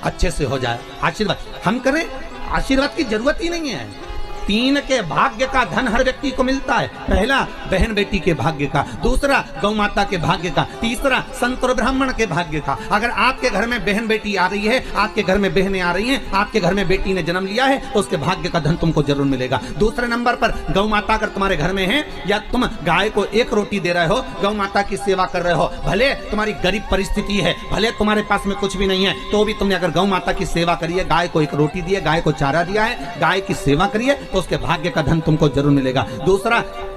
अच्छे से हो जाए। आशीर्वाद हम करें, आशीर्वाद की जरूरत ही नहीं है। 3 के भाग्य का धन हर व्यक्ति को मिलता है। पहला बहन बेटी के भाग्य का, दूसरा गौ माता के भाग्य का, तीसरा संत और ब्राह्मण के भाग्य का। अगर आपके घर में बहन बेटी आ रही है, आपके घर में बहनें आ रही हैं, आपके घर में बेटी ने जन्म लिया है, तो उसके भाग्य का धन तुमको जरूर मिलेगा। दूसरे नंबर पर गौ माता अगर तुम्हारे घर में है, या तुम गाय को 1 रोटी दे रहे हो, गौ माता की सेवा कर रहे हो, भले तुम्हारी गरीब परिस्थिति है, भले तुम्हारे पास में कुछ भी नहीं है, तो भी तुमने अगर गौ माता की सेवा करी है, गाय को 1 रोटी दी है, गाय को चारा दिया है, गाय की सेवा करी है, तो उसके भाग्य का धन तुमको जरूर मिलेगा।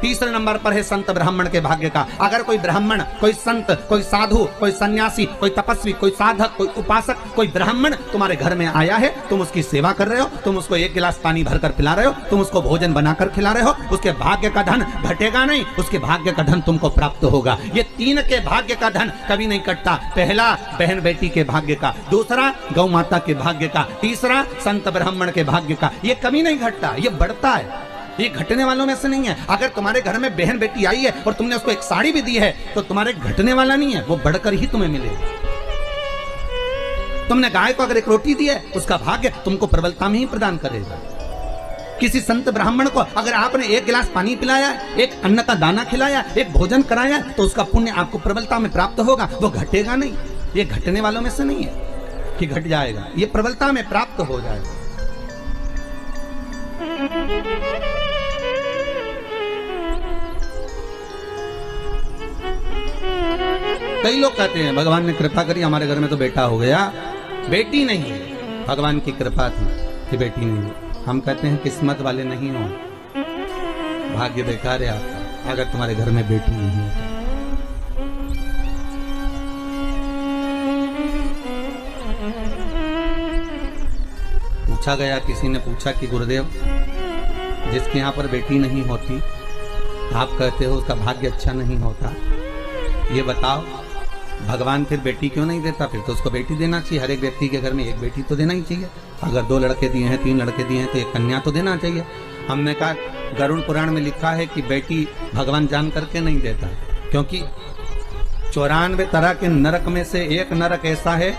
तीसरे नंबर पर है संत ब्राह्मण के भाग्य का। अगर कोई ब्राह्मण, कोई संत, कोई साधु, कोई सन्यासी, कोई तपस्वी, कोई साधक, कोई उपासक, कोई ब्राह्मण तुम्हारे घर में आया है, तुम उसकी सेवा कर रहे हो, तुम उसको 1 गिलास पानी भरकर पिला रहे हो, तुम उसको भोजन बनाकर खिला रहे हो, उसके भाग्य का धन घटेगा नहीं, उसके भाग्य का धन तुमको प्राप्त होगा। ये 3 के भाग्य का धन कभी नहीं कटता। पहला बहन बेटी के भाग्य का, दूसरा गौ माता के भाग्य का, तीसरा संत ब्राह्मण के भाग्य का। ये कभी नहीं घटता, ये बढ़ता है, ये घटने वालों में से नहीं है। अगर तुम्हारे घर में बहन बेटी आई है और तुमने उसको 1 साड़ी भी दी है, तो तुम्हारे घटने वाला नहीं है, वो बढ़कर ही तुम्हें मिलेगा। तुमने गाय को अगर 1 रोटी दी है, उसका भाग्य तुमको प्रबलता में ही प्रदान करेगा। किसी संत ब्राह्मण को अगर आपने 1 गिलास पानी पिलाया, 1 अन्न का दाना खिलाया, 1 भोजन कराया, तो उसका पुण्य आपको प्रबलता में प्राप्त होगा, वो घटेगा नहीं। ये घटने वालों में से नहीं है कि घट जाएगा, ये प्रबलता में प्राप्त हो जाएगा। कई लोग कहते हैं भगवान ने कृपा करी, हमारे घर में तो बेटा हो गया, बेटी नहीं है, भगवान की कृपा थी कि बेटी नहीं है। हम कहते हैं किस्मत वाले नहीं हो, भाग्य बेकार है आपका अगर तुम्हारे घर में बेटी नहीं है। पूछा गया, किसी ने पूछा कि गुरुदेव, जिसके यहाँ पर बेटी नहीं होती, आप कहते हो उसका भाग्य अच्छा नहीं होता, ये बताओ भगवान फिर बेटी क्यों नहीं देता? फिर तो उसको बेटी देना चाहिए। हर एक व्यक्ति के घर में 1 बेटी तो देना ही चाहिए। अगर 2 लड़के दिए हैं, 3 लड़के दिए हैं, तो 1 कन्या तो देना चाहिए। हमने कहा गरुड़ पुराण में लिखा है कि बेटी भगवान जान करके नहीं देता, क्योंकि 94 तरह के नरक में से एक नरक ऐसा है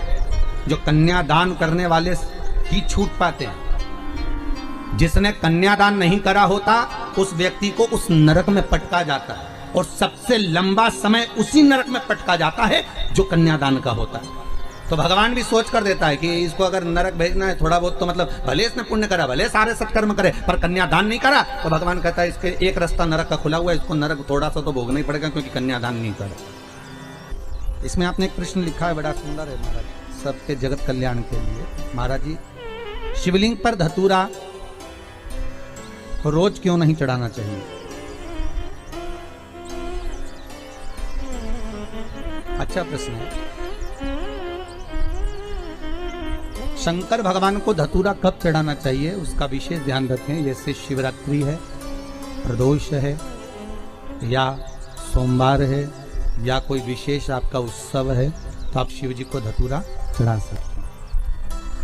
जो कन्यादान करने वाले ही छूट पाते हैं। जिसने कन्यादान नहीं करा होता, उस व्यक्ति को उस नरक में पटका जाता है, और सबसे लंबा समय उसी नरक में पटका जाता है जो कन्यादान का होता है। तो भगवान भी सोच कर देता है कि इसको अगर नरक भेजना है थोड़ा बहुत, तो मतलब भले इसने पुण्य करा, भले सारे सत्कर्म करे, पर कन्यादान नहीं करा, तो भगवान कहता है इसके एक रास्ता नरक का खुला हुआ है, इसको नरक थोड़ा सा तो भोगना ही पड़ेगा, क्योंकि कन्यादान नहीं करा। इसमें आपने एक प्रश्न लिखा है, बड़ा सुंदर है महाराज, सबके जगत कल्याण के लिए। महाराज जी, शिवलिंग पर धतूरा रोज क्यों नहीं चढ़ाना चाहिए? अच्छा प्रश्न है। शंकर भगवान को धतूरा कब चढ़ाना चाहिए, उसका विशेष ध्यान रखें। जैसे शिवरात्रि है, प्रदोष है, या सोमवार है, या कोई विशेष आपका उत्सव है, तो आप शिव जी को धतूरा चढ़ा सकते हैं।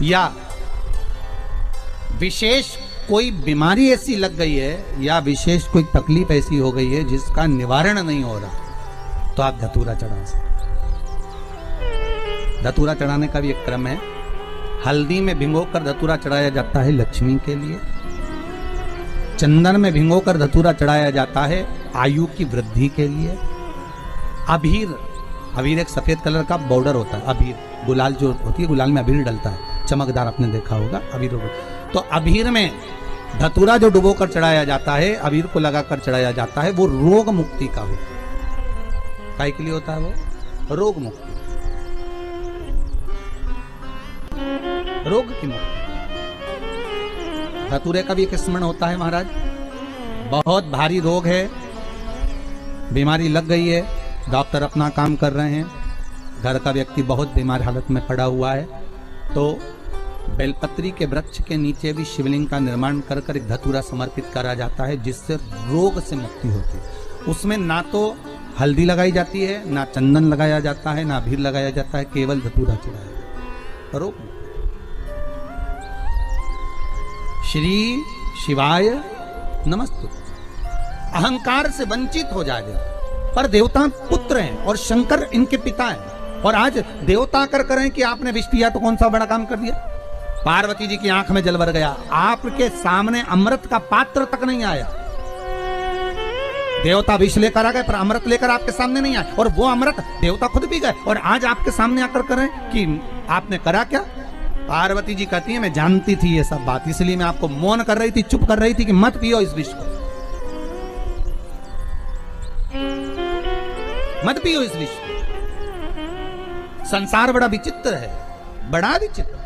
या विशेष कोई बीमारी ऐसी लग गई है, या विशेष कोई तकलीफ ऐसी हो गई है जिसका निवारण नहीं हो रहा, तो आप धतूरा चढ़ा सकते। धतूरा चढ़ाने का भी एक क्रम है। हल्दी में भिगोकर धतूरा चढ़ाया जाता है लक्ष्मी के लिए। चंदन में भिगोकर धतूरा चढ़ाया जाता है आयु की वृद्धि के लिए। अबीर, अबीर एक सफेद कलर का बॉर्डर होता है, अबीर गुलाल जो होती है, गुलाल में अबीर डलता है, चमकदार, आपने देखा होगा अबीर। तो अबीर में धतूरा जो डुबो कर चढ़ाया जाता है, अबीर को लगाकर चढ़ाया जाता है, वो रोग मुक्ति का होता है। काय के लिए होता है? वो रोग मुक्ति, रोग की मुक्ति। धतूरे का भी एक स्मरण होता है महाराज। बहुत भारी रोग है, बीमारी लग गई है, डॉक्टर अपना काम कर रहे हैं, घर का व्यक्ति बहुत बीमार हालत में पड़ा हुआ है, तो बेलपत्री के वृक्ष के नीचे भी शिवलिंग का निर्माण कर कर एक धतूरा समर्पित करा जाता है, जिससे रोग से मुक्ति होती है। उसमें ना तो हल्दी लगाई जाती है, ना चंदन लगाया जाता है, ना अबीर लगाया जाता है, केवल धतूरा चढ़ाया जाता है। रोग। श्री शिवाय नमस्तु। अहंकार से वंचित हो जाएगा, पर देवता पुत्र हैं और शंकर इनके पिता हैं। और आज देवता कर करें कि आपने विष पिया तो कौन सा बड़ा काम कर दिया। पार्वती जी की आंख में जल भर गया, आपके सामने अमृत का पात्र तक नहीं आया। देवता विष लेकर आ गए पर अमृत लेकर आपके सामने नहीं आए, और वो अमृत देवता खुद पी गए, और आज आपके सामने आकर करें कि आपने करा क्या। पार्वती जी कहती है मैं जानती थी ये सब बात, इसलिए मैं आपको मौन कर रही थी, चुप कर रही थी कि मत पियो इस विष को, मत पियो इस विष को। संसार बड़ा विचित्र है, बड़ा विचित्र।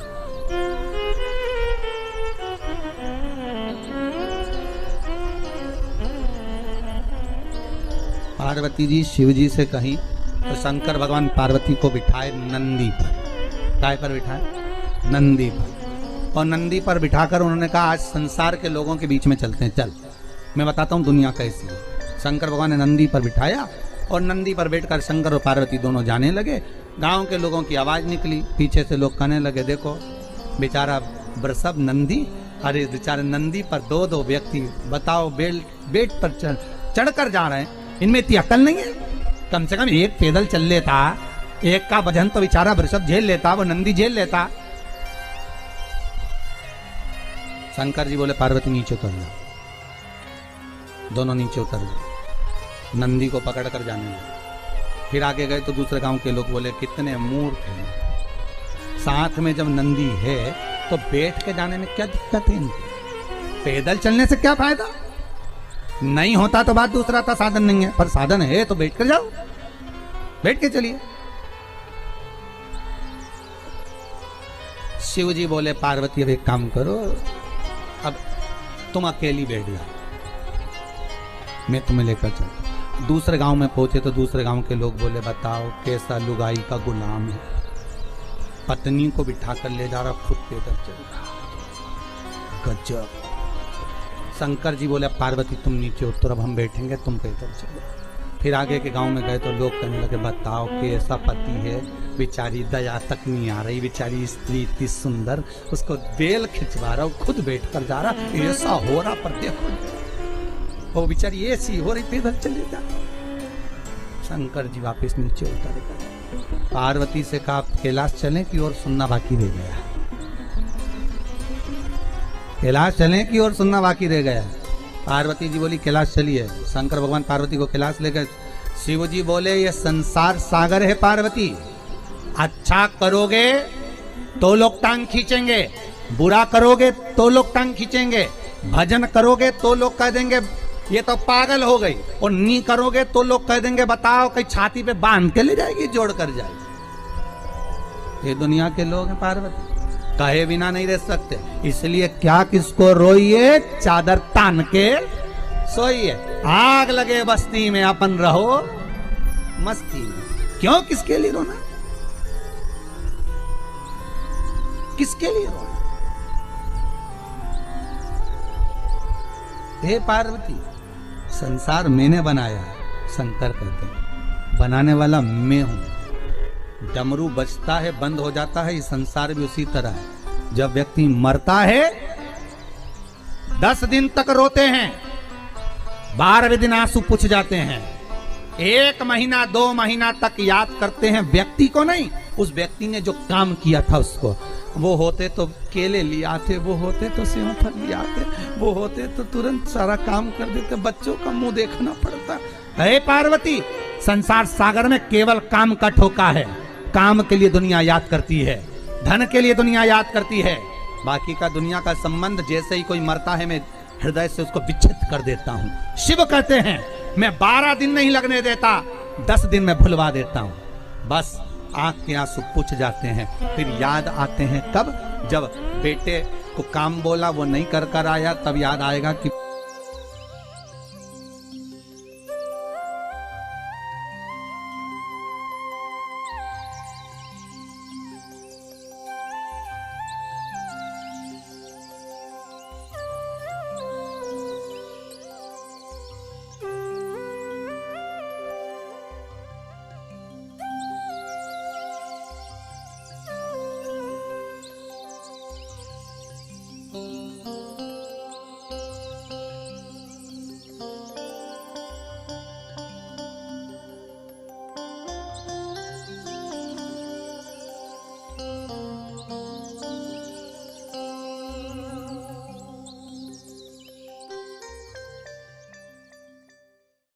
पार्वती जी शिव जी से कहीं तो शंकर भगवान पार्वती को बिठाए नंदी पर। काय पर बिठाए? नंदी पर। और नंदी पर बिठाकर उन्होंने कहा आज संसार के लोगों के बीच में चलते हैं, चल मैं बताता हूं दुनिया कैसी है। शंकर भगवान ने नंदी पर बिठाया और नंदी पर बैठकर शंकर और पार्वती दोनों जाने लगे। गांव के लोगों की आवाज निकली, पीछे से लोग कहने लगे देखो बेचारा बरसब नंदी, अरे बेचारे नंदी पर दो दो व्यक्ति बताओ बेट पर चढ़कर जा रहे हैं, इनमें इतनी अकल नहीं है। कम से कम एक पैदल चल लेता, एक का वजन तो बेचारा वृषभ झेल लेता, वो नंदी झेल लेता। शंकर जी बोले पार्वती नीचे उतर जाओ। दोनों नीचे उतर गए, नंदी को पकड़ कर जाने लगे। फिर आगे गए तो दूसरे गांव के लोग बोले कितने मूर्ख हैं, साथ में जब नंदी है तो बैठ के जाने में क्या दिक्कत है इनकी, पैदल चलने से क्या फायदा। नहीं होता तो बात दूसरा था, साधन नहीं है, पर साधन है तो बैठ कर जाओ, बैठ के चलिए। शिव जी बोले पार्वती अब एक काम करो, अब तुम अकेली बैठ जाओ, मैं तुम्हें लेकर चलूं। दूसरे गांव में पहुंचे तो दूसरे गांव के लोग बोले बताओ कैसा लुगाई का गुलाम है, पत्नी को बिठा कर ले जा रहा, खुद पैदल चल रहा, गजब। शंकर जी बोले पार्वती तुम नीचे उतर, अब हम बैठेंगे, तुम पैदल चलो। फिर आगे के गांव में गए तो लोग कहने लगे बताओ कैसा पति है, बेचारी दया तक नहीं आ रही, बेचारी स्त्री इतनी सुंदर, उसको बेल खिंचवा रहा, खुद बैठ कर जा रहा, ऐसा हो रहा पर देखो वो बेचारी ऐसी हो रही, पैदल चले जा। शंकर जी वापस नीचे उतर गए। पार्वती से कहा कैलाश चलें कि और सुनना बाकी रह गया, कैलाश चलें कि और सुनना बाकी रह गया। पार्वती जी बोली कैलाश चलिए। शंकर भगवान पार्वती को कैलाश ले गए। शिव जी बोले ये संसार सागर है पार्वती, अच्छा करोगे तो लोग टांग खींचेंगे, बुरा करोगे तो लोग टांग खींचेंगे, भजन करोगे तो लोग कह देंगे ये तो पागल हो गई, और नहीं करोगे तो लोग कह देंगे बताओ कहीं छाती पे बांध के ले जाएगी, जोड़ कर जाएगी। ये दुनिया के लोग हैं पार्वती, कहे बिना नहीं रह सकते, इसलिए क्या किसको रोइए, चादर तान के सोइए। आग लगे बस्ती में अपन रहो मस्ती में, क्यों किसके लिए रोना, किसके लिए रोना। हे पार्वती संसार मैंने बनाया, शंकर कहते हैं बनाने वाला मैं हूं। डमरू बजता है बंद हो जाता है, ये संसार भी उसी तरह है। जब व्यक्ति मरता है 10 दिन तक रोते हैं, 12वें दिन आंसू पुछ जाते हैं, 1 महीना 2 महीना तक याद करते हैं व्यक्ति को नहीं, उस व्यक्ति ने जो काम किया था उसको। वो होते तो केले ले आते, वो होते तो सेवफल ले आते, वो होते तो तुरंत सारा काम कर देते, बच्चों का मुंह देखना पड़ता है। पार्वती संसार सागर में केवल काम का ठोका है, काम के लिए दुनिया याद करती है, धन के लिए दुनिया याद करती है, बाकी का दुनिया का संबंध जैसे ही कोई मरता है मैं हृदय से उसको विच्छेद कर देता हूं। शिव कहते हैं मैं 12 दिन नहीं लगने देता, 10 दिन में भुलवा देता हूं। बस आंख के आंसू पुछ जाते हैं, फिर याद आते हैं कब, जब बेटे को काम बोला वो नहीं कर आया, तब याद आएगा कि